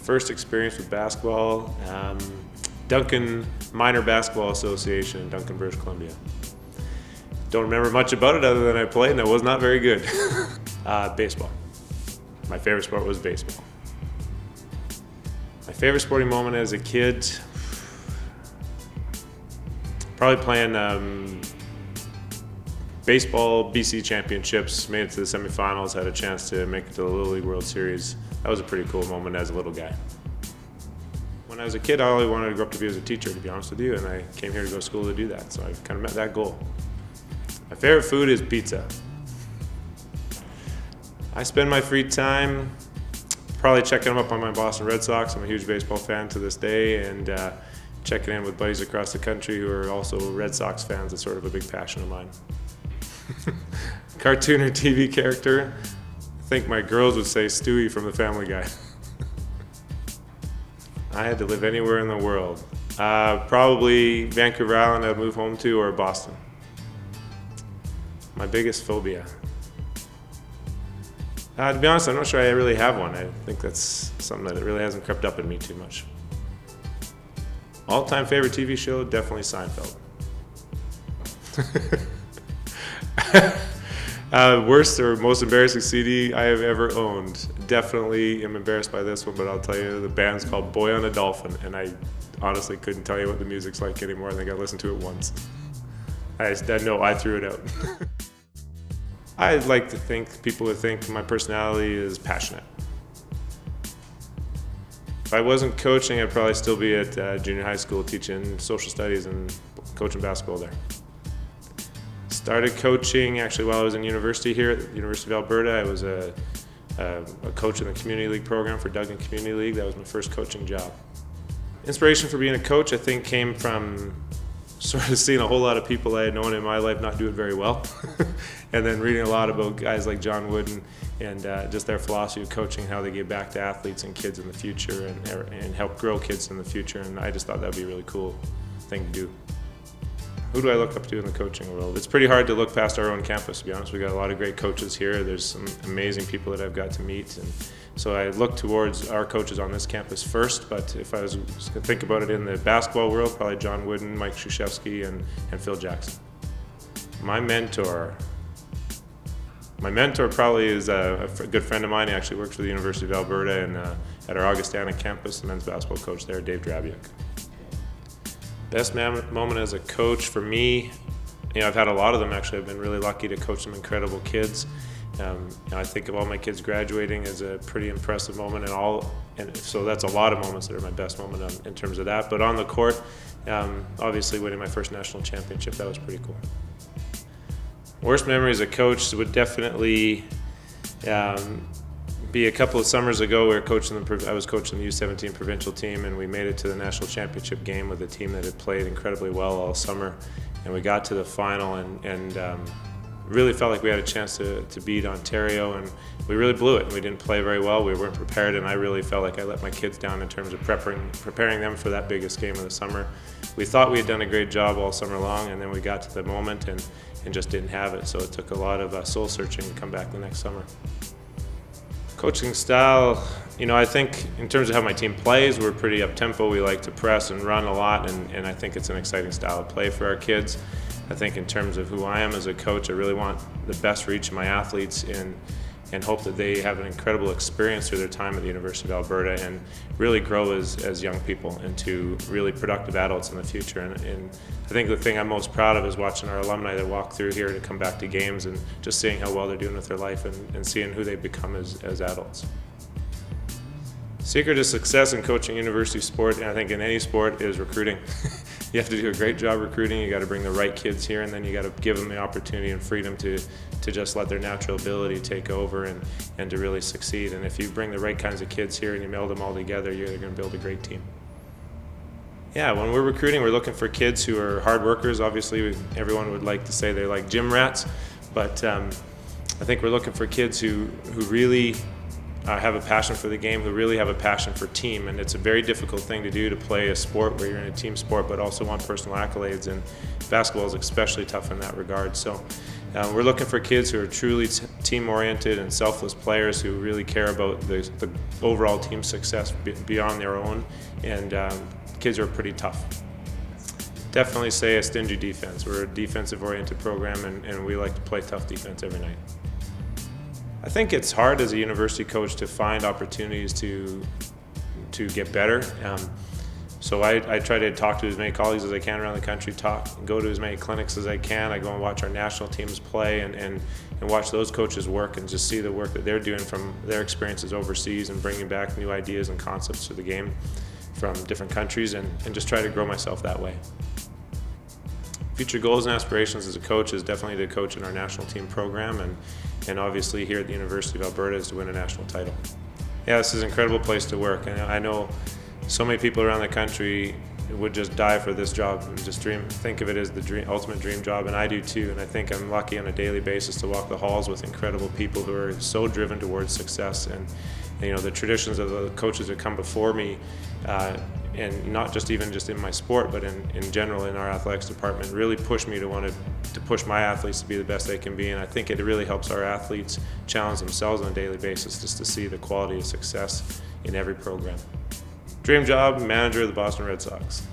first experience with basketball, Duncan Minor Basketball Association in Duncan, British Columbia. Don't remember much about it other than I played and it was not very good. Baseball. My favorite sport was baseball. My favorite sporting moment as a kid, probably playing baseball BC championships, made it to the semifinals, had a chance to make it to the Little League World Series. That was a pretty cool moment as a little guy. When I was a kid, I always wanted to grow up to be as a teacher, to be honest with you, and I came here to go to school to do that, so I kind of met that goal. My favorite food is pizza. I spend my free time probably checking them up on my Boston Red Sox. I'm a huge baseball fan to this day, and checking in with buddies across the country who are also Red Sox fans is sort of a big passion of mine. Cartoon or TV character? I think my girls would say Stewie from the Family Guy. I had to live anywhere in the world. Probably Vancouver Island I'd move home to, or Boston. My biggest phobia. To be honest, I'm not sure I really have one. I think that's something that really hasn't crept up in me too much. All-time favorite TV show, definitely Seinfeld. Worst or most embarrassing CD I have ever owned. Definitely am embarrassed by this one, but I'll tell you, the band's called Boy on a Dolphin, and I honestly couldn't tell you what the music's like anymore. I think I listened to it once. I threw it out. I'd like to think people would think my personality is passionate. If I wasn't coaching, I'd probably still be at junior high school teaching social studies and coaching basketball there. Started coaching actually while I was in university here at the University of Alberta. I was a coach in the community league program for Duggan Community League. That was my first coaching job. Inspiration for being a coach, I think, came from sort of seeing a whole lot of people I had known in my life not do it very well. And then reading a lot about guys like John Wooden and just their philosophy of coaching and how they give back to athletes and kids in the future and help grow kids in the future. And I just thought that would be a really cool thing to do. Who do I look up to in the coaching world? It's pretty hard to look past our own campus, to be honest. We've got a lot of great coaches here. There's some amazing people that I've got to meet. And so I look towards our coaches on this campus first, but if I was to think about it in the basketball world, probably John Wooden, Mike Krzyzewski, and Phil Jackson. My mentor probably is a good friend of mine. He actually works for the University of Alberta and at our Augustana campus, the men's basketball coach there, Dave Drabiuk. Best moment as a coach for me, I've had a lot of them actually. I've been really lucky to coach some incredible kids. I think of all my kids graduating as a pretty impressive moment, and so that's a lot of moments that are my best moment in terms of that. But on the court, obviously winning my first national championship, that was pretty cool. Worst memory as a coach would definitely be a couple of summers ago. I was coaching the U17 provincial team, and we made it to the national championship game with a team that had played incredibly well all summer. And we got to the final and really felt like we had a chance to beat Ontario, and we really blew it. And we didn't play very well. We weren't prepared, and I really felt like I let my kids down in terms of preparing them for that biggest game of the summer. We thought we had done a great job all summer long, and then we got to the moment and just didn't have it. So it took a lot of soul searching to come back the next summer. Coaching style, I think in terms of how my team plays, we're pretty up-tempo. We like to press and run a lot, and I think it's an exciting style of play for our kids. I think in terms of who I am as a coach, I really want the best for each of my athletes and hope that they have an incredible experience through their time at the University of Alberta and really grow as young people into really productive adults in the future. And I think the thing I'm most proud of is watching our alumni that walk through here to come back to games and just seeing how well they're doing with their life and seeing who they become as adults. Secret to success in coaching university sport, and I think in any sport, is recruiting. You have to do a great job recruiting. You got to bring the right kids here, and then you got to give them the opportunity and freedom to just let their natural ability take over and to really succeed. And if you bring the right kinds of kids here and you meld them all together, you're going to build a great team. Yeah, when we're recruiting, we're looking for kids who are hard workers. Obviously, everyone would like to say they're like gym rats, but I think we're looking for kids who really have a passion for the game, who really have a passion for team. And it's a very difficult thing to do, to play a sport where you're in a team sport but also want personal accolades, and basketball is especially tough in that regard. So we're looking for kids who are truly team-oriented and selfless players who really care about the overall team success beyond their own, and kids are pretty tough. Definitely say a stingy defense. We're a defensive-oriented program, and we like to play tough defense every night. I think it's hard as a university coach to find opportunities to get better. So I try to talk to as many colleagues as I can around the country, go to as many clinics as I can. I go and watch our national teams play and watch those coaches work, and just see the work that they're doing from their experiences overseas, and bringing back new ideas and concepts to the game from different countries, and just try to grow myself that way. Future goals and aspirations as a coach is definitely to coach in our national team program, and obviously here at the University of Alberta is to win a national title. Yeah, this is an incredible place to work, and I know so many people around the country would just die for this job and just think of it as the ultimate dream job, and I do too. And I think I'm lucky on a daily basis to walk the halls with incredible people who are so driven towards success. And you know, the traditions of the coaches that come before me, and not just even in my sport, but in general in our athletics department, really push me to want to push my athletes to be the best they can be. And I think it really helps our athletes challenge themselves on a daily basis, just to see the quality of success in every program. Dream job, manager of the Boston Red Sox.